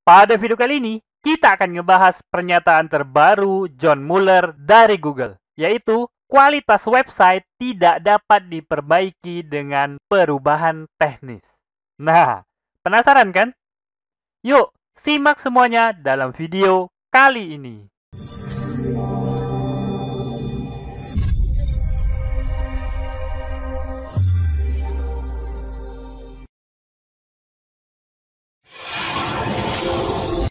Pada video kali ini, kita akan ngebahas pernyataan terbaru John Mueller dari Google, yaitu kualitas website tidak dapat diperbaiki dengan perubahan teknis. Nah, penasaran kan? Yuk, simak semuanya dalam video kali ini.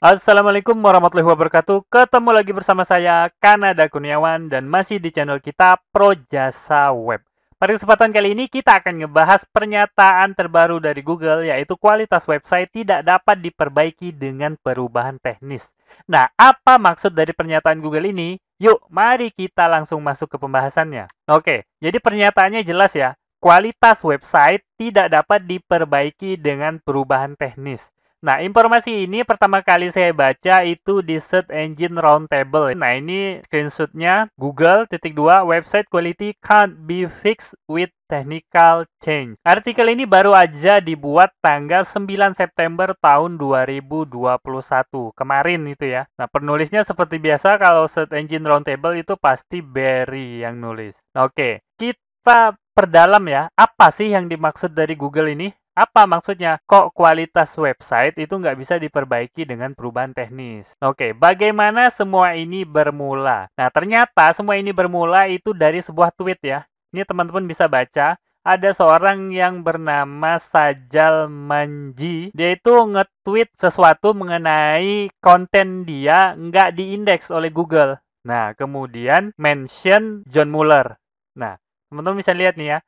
Assalamualaikum warahmatullahi wabarakatuh. Ketemu lagi bersama saya, Kanada Kurniawan, dan masih di channel kita Pro Jasa Web. Pada kesempatan kali ini kita akan ngebahas pernyataan terbaru dari Google, yaitu kualitas website tidak dapat diperbaiki dengan perubahan teknis. Nah, apa maksud dari pernyataan Google ini? Yuk, mari kita langsung masuk ke pembahasannya. Oke, jadi pernyataannya jelas ya. Kualitas website tidak dapat diperbaiki dengan perubahan teknis. Nah, informasi ini pertama kali saya baca itu di Search Engine Roundtable. Nah, ini screenshotnya Google, _, website quality can't be fixed with technical change. Artikel ini baru aja dibuat tanggal 9 September tahun 2021. Kemarin itu ya. Nah, penulisnya seperti biasa kalau Search Engine Roundtable itu pasti Barry yang nulis. Oke, kita perdalam ya. Apa sih yang dimaksud dari Google ini? Apa maksudnya? Kok kualitas website itu nggak bisa diperbaiki dengan perubahan teknis? Oke, bagaimana semua ini bermula? Nah, ternyata semua ini bermula itu dari sebuah tweet ya. Ini teman-teman bisa baca. Ada seorang yang bernama Sajal Manji. Dia itu nge-tweet sesuatu mengenai konten dia nggak diindeks oleh Google. Nah, kemudian mention John Mueller. Nah, teman-teman bisa lihat nih ya.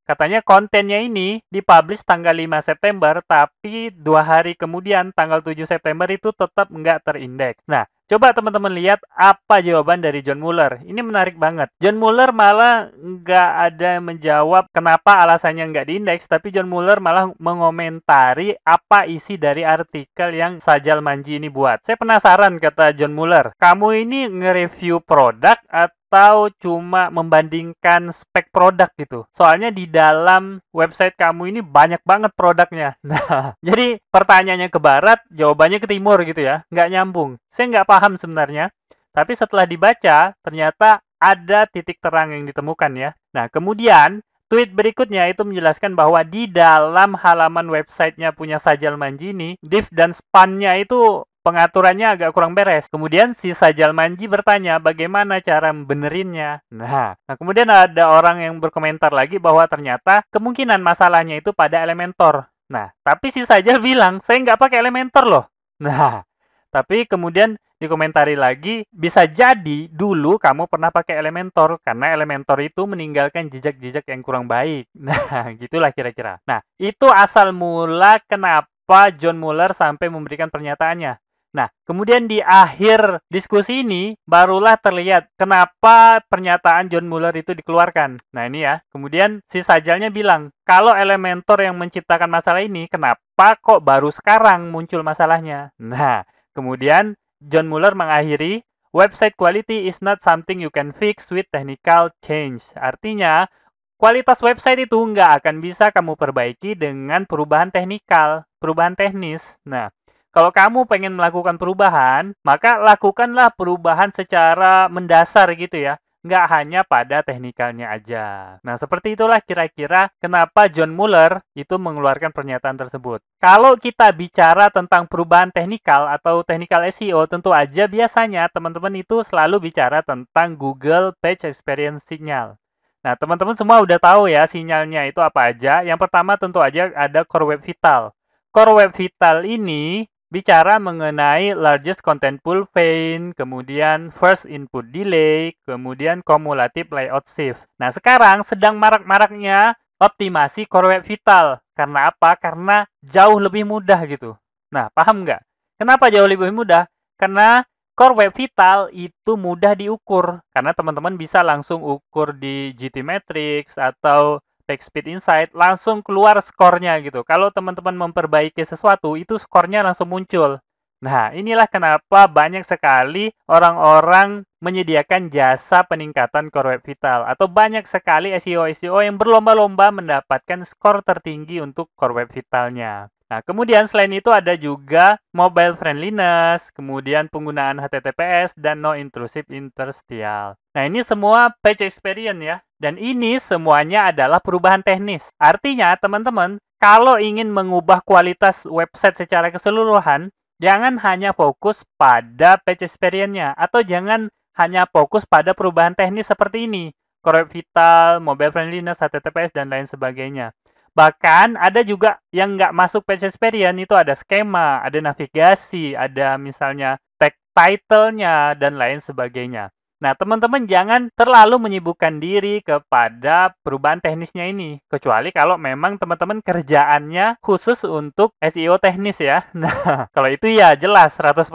Katanya kontennya ini dipublish tanggal 5 September, tapi 2 hari kemudian, tanggal 7 September itu tetap nggak terindeks. Nah, coba teman-teman lihat apa jawaban dari John Mueller. Ini menarik banget. John Mueller malah nggak ada menjawab kenapa alasannya nggak diindeks, tapi John Mueller malah mengomentari apa isi dari artikel yang Sajal Manji ini buat. Saya penasaran, kata John Mueller. Kamu ini nge-review produk atau cuma membandingkan spek produk gitu? Soalnya di dalam website kamu ini banyak banget produknya. Nah, jadi pertanyaannya ke barat, jawabannya ke timur gitu ya. Nggak nyambung. Saya nggak paham sebenarnya. Tapi setelah dibaca, ternyata ada titik terang yang ditemukan ya. Nah, kemudian tweet berikutnya itu menjelaskan bahwa di dalam halaman websitenya punya Sajal Manji ini, div dan span-nya itu pengaturannya agak kurang beres. Kemudian si Sajal Manji bertanya bagaimana cara benerinnya. Nah, kemudian ada orang yang berkomentar lagi bahwa ternyata kemungkinan masalahnya itu pada Elementor. Nah, tapi si Sajal bilang, saya nggak pakai Elementor loh. Nah, tapi kemudian dikomentari lagi, bisa jadi dulu kamu pernah pakai Elementor, karena Elementor itu meninggalkan jejak-jejak yang kurang baik. Nah, gitulah kira-kira. Nah, itu asal mula kenapa John Mueller sampai memberikan pernyataannya. Nah, kemudian di akhir diskusi ini, barulah terlihat kenapa pernyataan John Mueller itu dikeluarkan. Nah, ini ya. Kemudian si Sajalnya bilang, kalau Elementor yang menciptakan masalah ini, kenapa kok baru sekarang muncul masalahnya? Nah, kemudian John Mueller mengakhiri, website quality is not something you can fix with technical change. Artinya, kualitas website itu nggak akan bisa kamu perbaiki dengan perubahan teknikal, perubahan teknis. Nah, kalau kamu pengen melakukan perubahan, maka lakukanlah perubahan secara mendasar gitu ya. Nggak hanya pada teknikalnya aja. Nah, seperti itulah kira-kira kenapa John Mueller itu mengeluarkan pernyataan tersebut. Kalau kita bicara tentang perubahan teknikal atau technical SEO, tentu aja biasanya teman-teman itu selalu bicara tentang Google Page Experience Signal. Nah, teman-teman semua udah tahu ya sinyalnya itu apa aja. Yang pertama tentu aja ada Core Web Vital. Core Web Vital ini bicara mengenai largest contentful paint, kemudian first input delay, kemudian cumulative layout shift. Nah, sekarang sedang marak-maraknya optimasi Core Web Vital. Karena apa? Karena jauh lebih mudah gitu. Nah, paham nggak? Kenapa jauh lebih mudah? Karena Core Web Vital itu mudah diukur. Karena teman-teman bisa langsung ukur di GTmetrix atau PageSpeed Insight, langsung keluar skornya gitu. Kalau teman-teman memperbaiki sesuatu, itu skornya langsung muncul. Nah, inilah kenapa banyak sekali orang-orang menyediakan jasa peningkatan Core Web Vital. Atau banyak sekali SEO-SEO yang berlomba-lomba mendapatkan skor tertinggi untuk Core Web Vitalnya. Nah, kemudian selain itu ada juga mobile friendliness, kemudian penggunaan HTTPS, dan no intrusive interstitial. Nah, ini semua page experience ya. Dan ini semuanya adalah perubahan teknis. Artinya, teman-teman, kalau ingin mengubah kualitas website secara keseluruhan, jangan hanya fokus pada page experience-nya, atau jangan hanya fokus pada perubahan teknis seperti ini. Core Web Vital, mobile friendliness, HTTPS, dan lain sebagainya. Bahkan ada juga yang nggak masuk page experience, itu ada skema, ada navigasi, ada misalnya tag title-nya, dan lain sebagainya. Nah, teman-teman jangan terlalu menyibukkan diri kepada perubahan teknisnya ini. Kecuali kalau memang teman-teman kerjaannya khusus untuk SEO teknis ya. Nah, kalau itu ya jelas 100%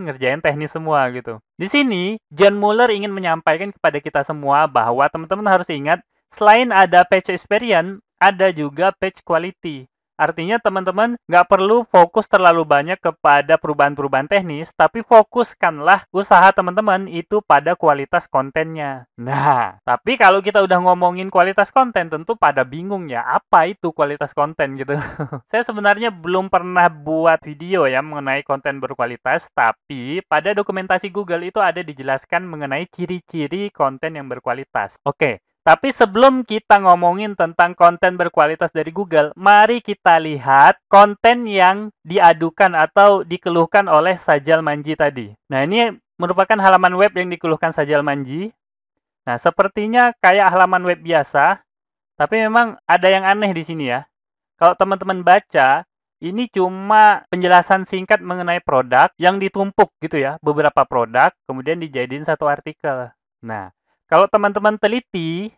ngerjain teknis semua gitu. Di sini, John Mueller ingin menyampaikan kepada kita semua bahwa teman-teman harus ingat, selain ada page experience, ada juga page quality. Artinya teman-teman nggak perlu fokus terlalu banyak kepada perubahan-perubahan teknis, tapi fokuskanlah usaha teman-teman itu pada kualitas kontennya. Nah, tapi kalau kita udah ngomongin kualitas konten, tentu pada bingung ya, apa itu kualitas konten gitu. Saya sebenarnya belum pernah buat video ya mengenai konten berkualitas, tapi pada dokumentasi Google itu ada dijelaskan mengenai ciri-ciri konten yang berkualitas. Oke. Tapi sebelum kita ngomongin tentang konten berkualitas dari Google, mari kita lihat konten yang diadukan atau dikeluhkan oleh Sajal Manji tadi. Nah, ini merupakan halaman web yang dikeluhkan Sajal Manji. Nah, sepertinya kayak halaman web biasa, tapi memang ada yang aneh di sini ya. Kalau teman-teman baca, ini cuma penjelasan singkat mengenai produk yang ditumpuk gitu ya, beberapa produk, kemudian dijadiin satu artikel. Nah, kalau teman-teman teliti,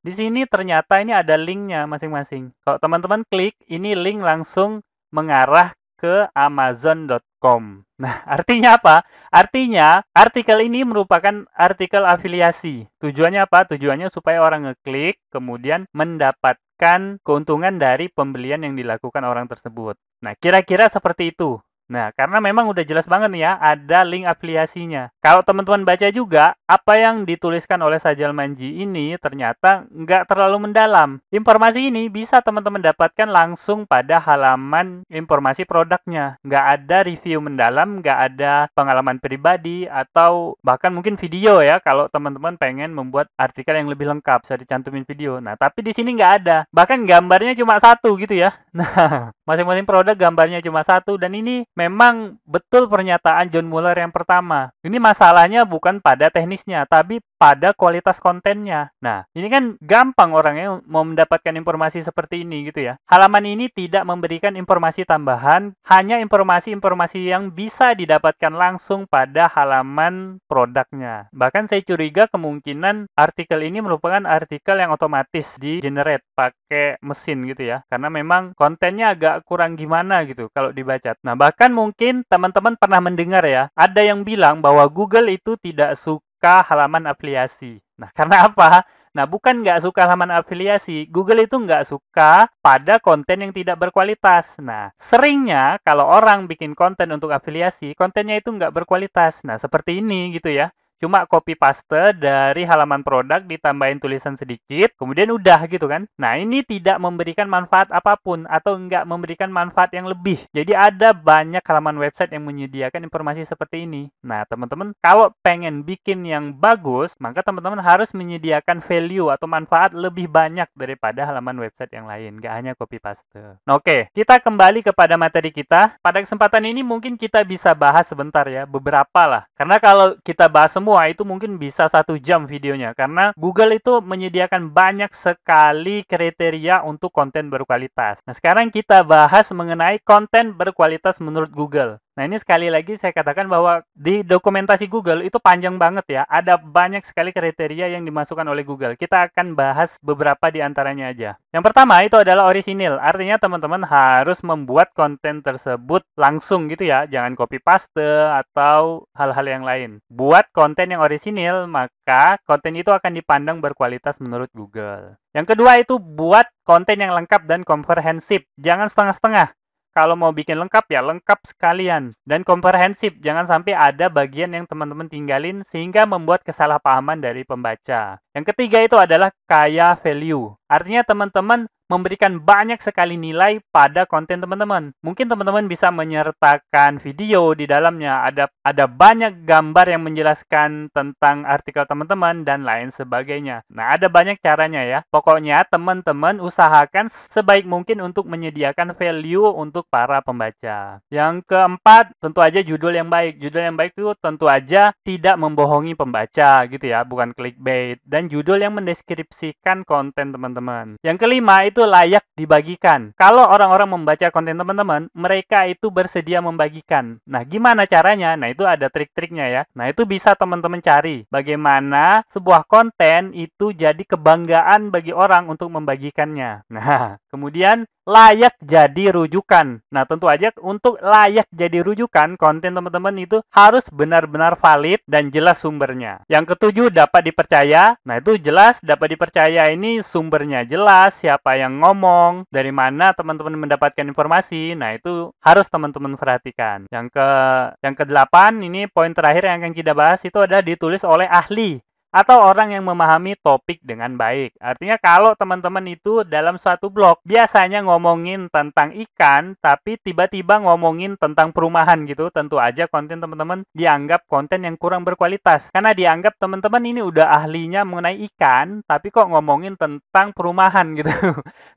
di sini ternyata ini ada linknya masing-masing. Kalau teman-teman klik, ini link langsung mengarah ke Amazon.com. Nah, artinya apa? Artinya, artikel ini merupakan artikel afiliasi. Tujuannya apa? Tujuannya supaya orang ngeklik, kemudian mendapatkan keuntungan dari pembelian yang dilakukan orang tersebut. Nah, kira-kira seperti itu. Nah, karena memang udah jelas banget nih ya, ada link afiliasinya. Kalau teman-teman baca juga, apa yang dituliskan oleh Sajal Manji ini ternyata nggak terlalu mendalam. Informasi ini bisa teman-teman dapatkan langsung pada halaman informasi produknya. Nggak ada review mendalam, nggak ada pengalaman pribadi, atau bahkan mungkin video ya, kalau teman-teman pengen membuat artikel yang lebih lengkap, bisa dicantumin video. Nah, tapi di sini nggak ada. Bahkan gambarnya cuma satu gitu ya. Nah, masing-masing produk gambarnya cuma satu, dan ini memang betul pernyataan John Mueller yang pertama. Ini masalahnya bukan pada teknisnya, tapi pada kualitas kontennya. Nah, ini kan gampang orangnya mau mendapatkan informasi seperti ini gitu ya. Halaman ini tidak memberikan informasi tambahan, hanya informasi-informasi yang bisa didapatkan langsung pada halaman produknya. Bahkan saya curiga kemungkinan artikel ini merupakan artikel yang otomatis di generate pakai mesin gitu ya. Karena memang kontennya agak kurang gimana gitu kalau dibaca. Nah, bahkan mungkin teman-teman pernah mendengar ya, ada yang bilang bahwa Google itu tidak suka halaman afiliasi. Nah, karena apa? Nah, bukan nggak suka halaman afiliasi, Google itu nggak suka pada konten yang tidak berkualitas. Nah, seringnya kalau orang bikin konten untuk afiliasi, kontennya itu nggak berkualitas. Nah, seperti ini gitu ya. Cuma copy paste dari halaman produk, ditambahin tulisan sedikit, kemudian udah gitu kan. Nah, ini tidak memberikan manfaat apapun atau nggak memberikan manfaat yang lebih. Jadi ada banyak halaman website yang menyediakan informasi seperti ini. Nah, teman-teman, kalau pengen bikin yang bagus, maka teman-teman harus menyediakan value atau manfaat lebih banyak daripada halaman website yang lain, nggak hanya copy paste. Nah, oke, kita kembali kepada materi kita. Pada kesempatan ini mungkin kita bisa bahas sebentar ya, beberapa lah. Karena kalau kita bahas semua itu mungkin bisa 1 jam videonya, karena Google itu menyediakan banyak sekali kriteria untuk konten berkualitas. Nah, sekarang kita bahas mengenai konten berkualitas menurut Google. Nah, ini sekali lagi saya katakan bahwa di dokumentasi Google itu panjang banget ya. Ada banyak sekali kriteria yang dimasukkan oleh Google. Kita akan bahas beberapa di antaranya aja. Yang pertama itu adalah orisinil. Artinya teman-teman harus membuat konten tersebut langsung gitu ya. Jangan copy paste atau hal-hal yang lain. Buat konten yang orisinil, maka konten itu akan dipandang berkualitas menurut Google. Yang kedua itu buat konten yang lengkap dan komprehensif. Jangan setengah-setengah. Kalau mau bikin lengkap ya lengkap sekalian. Dan komprehensif, jangan sampai ada bagian yang teman-teman tinggalin sehingga membuat kesalahpahaman dari pembaca. Yang ketiga itu adalah kaya value. Artinya teman-teman memberikan banyak sekali nilai pada konten teman-teman. Mungkin teman-teman bisa menyertakan video di dalamnya, ada banyak gambar yang menjelaskan tentang artikel teman-teman dan lain sebagainya. Nah, ada banyak caranya ya. Pokoknya teman-teman usahakan sebaik mungkin untuk menyediakan value untuk para pembaca. Yang keempat, tentu aja judul yang baik. Judul yang baik itu tentu aja tidak membohongi pembaca gitu ya, bukan clickbait. Dan judul yang mendeskripsikan konten teman-teman. Yang kelima itu layak dibagikan. Kalau orang-orang membaca konten teman-teman, mereka itu bersedia membagikan. Nah, gimana caranya? Nah, itu ada trik-triknya ya. Nah, itu bisa teman-teman cari. Bagaimana sebuah konten itu jadi kebanggaan bagi orang untuk membagikannya. Nah, kemudian layak jadi rujukan. Nah, tentu aja untuk layak jadi rujukan, konten teman-teman itu harus benar-benar valid dan jelas sumbernya. Yang ketujuh, dapat dipercaya. Nah, itu jelas dapat dipercaya ini sumbernya jelas, siapa yang ngomong, dari mana teman-teman mendapatkan informasi. Nah, itu harus teman-teman perhatikan. Yang kedelapan, ini poin terakhir yang akan kita bahas itu adalah ditulis oleh ahli atau orang yang memahami topik dengan baik. Artinya kalau teman-teman itu dalam suatu blog biasanya ngomongin tentang ikan, tapi tiba-tiba ngomongin tentang perumahan gitu, tentu aja konten teman-teman dianggap konten yang kurang berkualitas. Karena dianggap teman-teman ini udah ahlinya mengenai ikan, tapi kok ngomongin tentang perumahan gitu.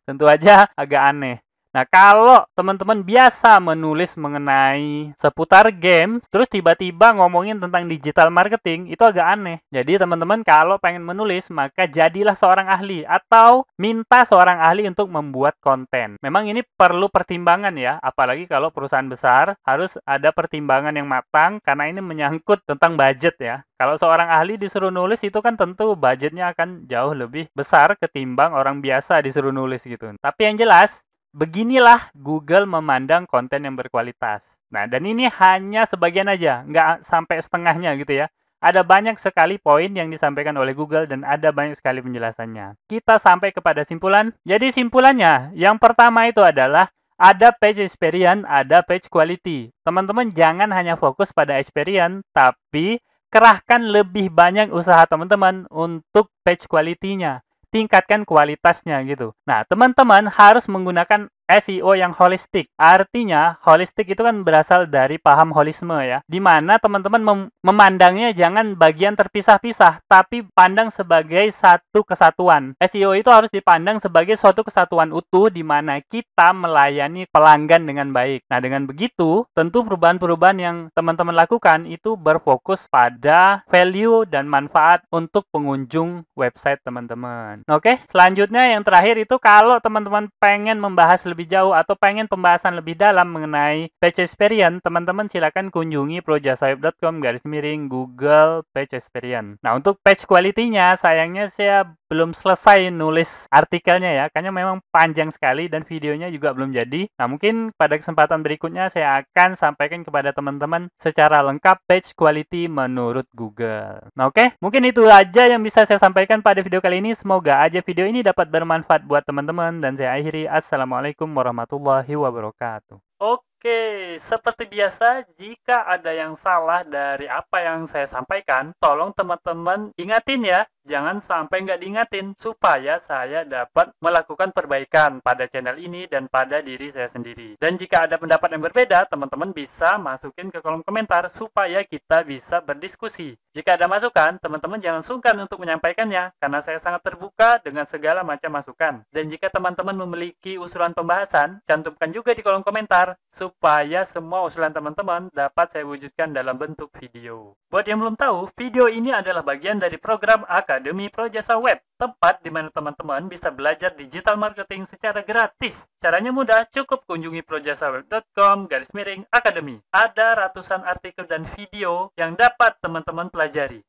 Tentu aja agak aneh. Nah, kalau teman-teman biasa menulis mengenai seputar game, terus tiba-tiba ngomongin tentang digital marketing, itu agak aneh. Jadi, teman-teman kalau pengen menulis, maka jadilah seorang ahli atau minta seorang ahli untuk membuat konten. Memang ini perlu pertimbangan ya, apalagi kalau perusahaan besar, harus ada pertimbangan yang matang karena ini menyangkut tentang budget ya. Kalau seorang ahli disuruh nulis itu kan tentu budgetnya akan jauh lebih besar ketimbang orang biasa disuruh nulis gitu. Tapi yang jelas, beginilah Google memandang konten yang berkualitas. Nah, dan ini hanya sebagian aja, nggak sampai setengahnya gitu ya. Ada banyak sekali poin yang disampaikan oleh Google dan ada banyak sekali penjelasannya. Kita sampai kepada simpulan. Jadi simpulannya, yang pertama itu adalah ada page experience, ada page quality. Teman-teman jangan hanya fokus pada experience, tapi kerahkan lebih banyak usaha teman-teman untuk page quality-nya. Tingkatkan kualitasnya gitu. Nah, teman-teman harus menggunakan SEO yang holistik. Artinya, holistik itu kan berasal dari paham holisme ya. Di mana teman-teman memandangnya jangan bagian terpisah-pisah, tapi pandang sebagai satu kesatuan. SEO itu harus dipandang sebagai suatu kesatuan utuh di mana kita melayani pelanggan dengan baik. Nah, dengan begitu, tentu perubahan-perubahan yang teman-teman lakukan itu berfokus pada value dan manfaat untuk pengunjung website teman-teman. Oke, selanjutnya yang terakhir itu kalau teman-teman pengen membahas lebih jauh atau pengen pembahasan lebih dalam mengenai page experience, teman-teman silakan kunjungi projasaweb.com/Google Page Experience. Nah, untuk page quality-nya sayangnya saya belum selesai nulis artikelnya ya, karena memang panjang sekali dan videonya juga belum jadi. Nah, mungkin pada kesempatan berikutnya saya akan sampaikan kepada teman-teman secara lengkap page quality menurut Google. Nah, oke, mungkin itu aja yang bisa saya sampaikan pada video kali ini. Semoga aja video ini dapat bermanfaat buat teman-teman dan saya akhiri. Assalamualaikum warahmatullahi wabarakatuh. Oke, seperti biasa, jika ada yang salah dari apa yang saya sampaikan, tolong teman-teman ingatin ya, jangan sampai nggak diingatin, supaya saya dapat melakukan perbaikan pada channel ini dan pada diri saya sendiri. Dan jika ada pendapat yang berbeda, teman-teman bisa masukin ke kolom komentar, supaya kita bisa berdiskusi. Jika ada masukan, teman-teman jangan sungkan untuk menyampaikannya, karena saya sangat terbuka dengan segala macam masukan. Dan jika teman-teman memiliki usulan pembahasan, cantumkan juga di kolom komentar, supaya semua usulan teman-teman dapat saya wujudkan dalam bentuk video. Buat yang belum tahu, video ini adalah bagian dari program Akademi Projasa Web, tempat di mana teman-teman bisa belajar digital marketing secara gratis. Caranya mudah, cukup kunjungi projasaweb.com/akademi. Ada ratusan artikel dan video yang dapat teman-teman pelajari.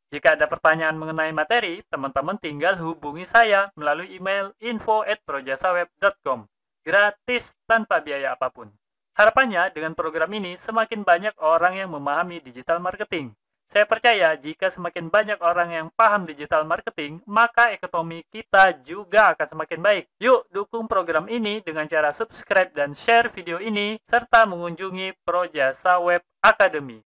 Jika ada pertanyaan mengenai materi, teman-teman tinggal hubungi saya melalui email info@projasaweb.com. Gratis tanpa biaya apapun. Harapannya dengan program ini semakin banyak orang yang memahami digital marketing. Saya percaya jika semakin banyak orang yang paham digital marketing, maka ekonomi kita juga akan semakin baik. Yuk dukung program ini dengan cara subscribe dan share video ini, serta mengunjungi Projasa Web Academy.